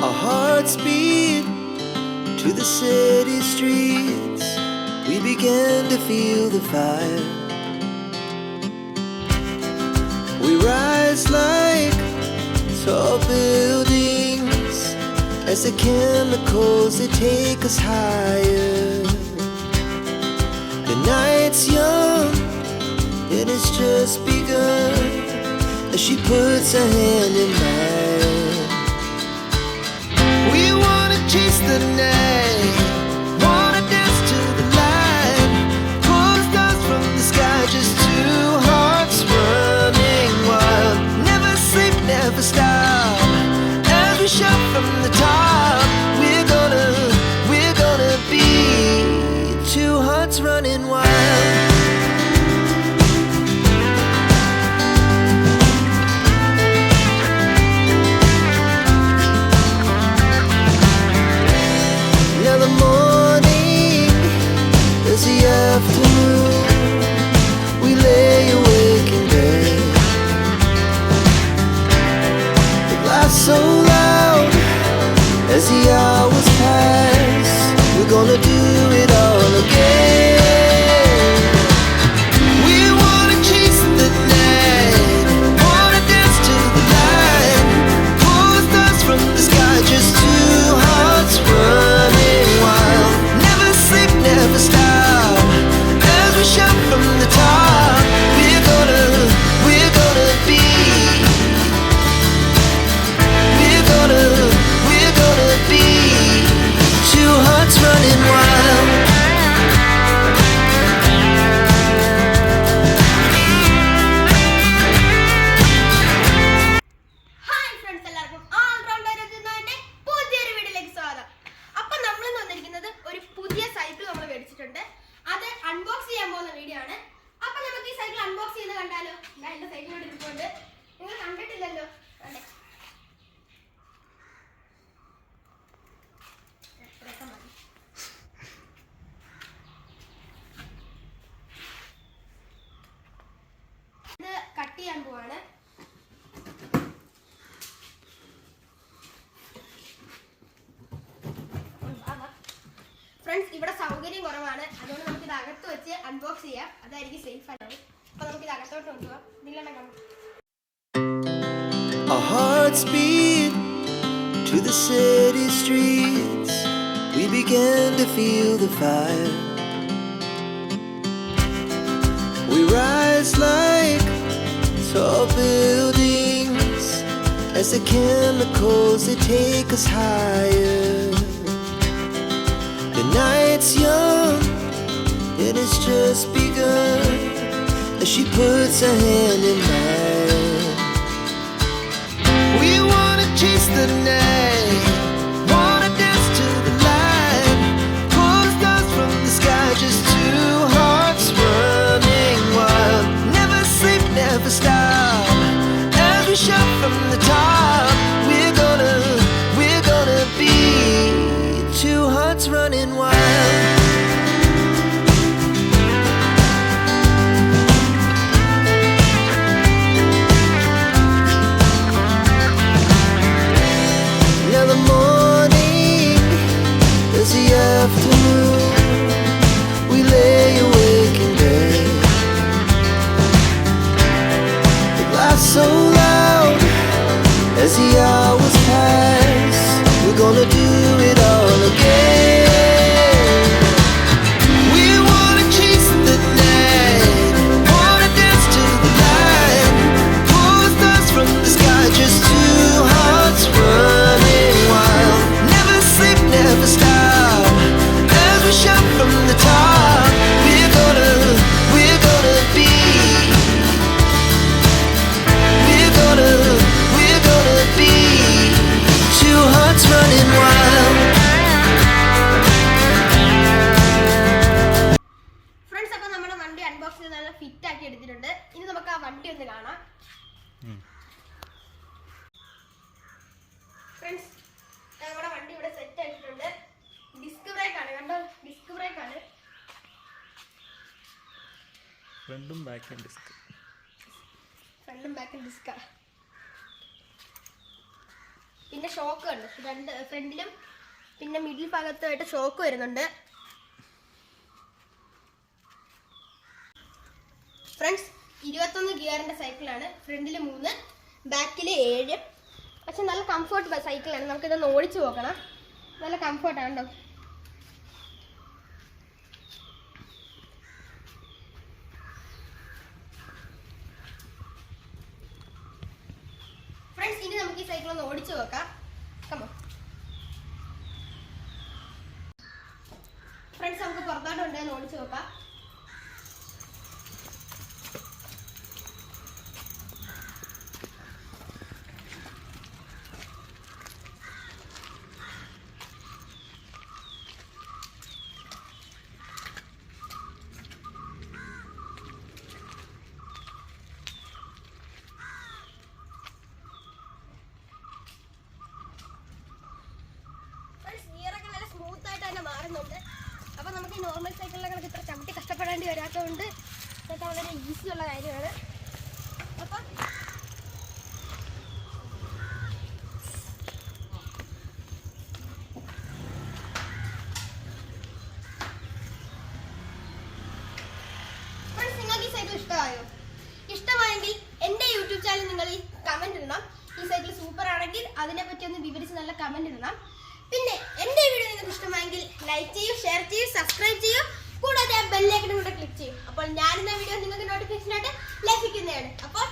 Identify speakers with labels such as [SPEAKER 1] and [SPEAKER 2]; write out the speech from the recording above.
[SPEAKER 1] Our hearts beat to the city streets. We began to feel the fire. We rise like tall buildings as the chemicals, they take us higher. The night's young and it's just begun as she puts her hand in mine. We wanna chase the night, wanna dance to the light, pull stars from the sky, just two hearts running wild. Never sleep, never stop, as we shout from the top. We're gonna be two hearts running wild. Now the morning is the afternoon. We lay awake in bed. The glass so loud as the hours pass. We're gonna do it all again. We wanna chase the night, wanna dance to the light, pull stars from the sky, just two hearts running wild. Never sleep, never stop, as we shout from the top. We're gonna be, we're gonna be two hearts running wild.
[SPEAKER 2] Hi friends, എല്ലാവർക്കും allrounder എന്ന പുതിയൊരു വീഡിയോയിലേക്ക് സ്വാഗതം. അപ്പം നമ്മൾ വന്നിരിക്കുന്നത് ഒരു പുതിയ സൈക്കിൾ നമ്മൾ മേടിച്ചിട്ടുണ്ട്. അത് അൺബോക്സ് ചെയ്യാൻ പോകുന്ന വീഡിയോ ആണ്. അപ്പം നമുക്ക് ഈ സൈക്കിൾ അൺബോക്സ് ചെയ്ത് കണ്ടാലോ? ഞാൻ എൻ്റെ സൈക്കിളോട് ഇരിപ്പുണ്ട്, നിങ്ങൾ കണ്ടിട്ടില്ലല്ലോ. അതെ, ഇത് കട്ട് ചെയ്യാൻ പോവാണ്. ഫ്രണ്ട്സ്, ഇവിടെ സൗകര്യം കുറവാണ്, അതുകൊണ്ട് നമുക്ക് ഇത് അകത്ത് വെച്ച് അൺബോക്സ് ചെയ്യാം. അതായിരിക്കും സേഫ് ആയിട്ട്. അപ്പൊ നമുക്ക് ഇത് അകത്തോട്ട് കൊണ്ടുപോകാം. ഇതിലാണ് കാണും.
[SPEAKER 1] Our hearts beat to the city streets. We began to feel the fire. We rise like tall buildings as the chemicals, they take us higher. The night's young and it's just begun as she puts her hand in mine. We wanna chase the night, wanna dance to the light, pull stars from the sky, just two hearts running wild. Never sleep, never stop, as we shout from the top. We're gonna be two hearts running wild. Now the morning is the afternoon. We lay awake in bed. The glass so loud as the hours pass. We're gonna do it all again. We wanna chase the night, wanna dance to the light, pull stars from the sky, just two hearts running wild. Never sleep, never stop, as we shout from the top. We're gonna be, we're gonna be two hearts running wild.
[SPEAKER 2] Friends, അപ്പൊ നമ്മുടെ വണ്ടി unbox ചെയ്ത് നല്ല fit ആക്കി എടുത്തിട്ടുണ്ട്. ഇനി നമുക്ക് ആ വണ്ടി ഒന്ന് കാണാം. ഫ്രണ്ട്സ്, നമ്മുടെ വണ്ടി ഇവിടെ സെറ്റ് ആക്കിയിട്ടുണ്ട്. ഡിസ്ക് ബ്രേക്ക് ആണ്, കണ്ടോ? ഡിസ്ക് ബ്രേക്ക് ആണ്.
[SPEAKER 3] ഫ്രണ്ടും ബാക്കും ഡിസ്ക്.
[SPEAKER 2] ഫ്രണ്ടും ബാക്കും ഡിസ്കാ. പിന്നെ ഷോക്ക് ഉണ്ട്, രണ്ട് ഫ്രണ്ടിലും പിന്നെ മിഡിൽ ഭാഗത്തുമായിട്ട് ഷോക്ക് വരുന്നുണ്ട്. ഫ്രണ്ട്സ് 21 ഗിയറിന്റെ സൈക്കിളാണ്. ഫ്രണ്ടിൽ 3, ബാക്കിൽ 7. പക്ഷെ നല്ല കംഫർട്ട് സൈക്കിളാണ്. നമുക്കിതൊന്ന് ഓടിച്ചു നോക്കണം. നല്ല കംഫർട്ടാണ് കേട്ടോ. ഫ്രണ്ട്സ് ഇനി നമുക്ക് ഈ സൈക്കിൾ ഒന്ന് ഓടിച്ചു നോക്കാം. കമോ ഫ്രണ്ട്സ്, നമുക്ക് പുറത്തോട്ട് കൊണ്ടുവന്ന് ഓടിച്ചു നോക്കാം. ഗിയറൊക്കെ നല്ല സ്മൂത്ത് ആയിട്ട് തന്നെ മാറുന്നുണ്ട്. അപ്പോൾ നമുക്ക് ഈ നോർമൽ സൈക്കിളിലൊക്കെ ഇത്ര ചവിട്ടി കഷ്ടപ്പെടേണ്ടി വരാത്തതുകൊണ്ട് ഇതൊക്കെ വളരെ ഈസി ഉള്ള കാര്യമാണ്. അപ്പം ഫ്രണ്ട്സ്, നിങ്ങൾക്ക് ഈ സൈക്കിൾ ഇഷ്ടമായോ? ഇഷ്ടമായെങ്കിൽ എൻ്റെ യൂട്യൂബ് ചാനൽ നിങ്ങൾ ഈ കമൻറ്റ് ഇടണം. ഈ സൈക്കിൾ സൂപ്പർ ആണെങ്കിൽ അതിനെപ്പറ്റി ഒന്ന് വിവരിച്ച് നല്ല കമൻറ്റ് ഇടണം. പിന്നെ എൻ്റെ വീഡിയോ നിങ്ങൾക്ക് ഇഷ്ടമായെങ്കിൽ ലൈക്ക് ചെയ്യൂ, ഷെയർ ചെയ്യൂ, സബ്സ്ക്രൈബ് ചെയ്യൂ, കൂടാതെ ആ ബെല്ലൈക്കണും കൂടെ ക്ലിക്ക് ചെയ്യും. അപ്പോൾ ഞാനിന്ന വീഡിയോ നിങ്ങൾക്ക് നോട്ടിഫിക്കേഷൻ ആയിട്ട് ലഭിക്കുന്നതാണ്. അപ്പോൾ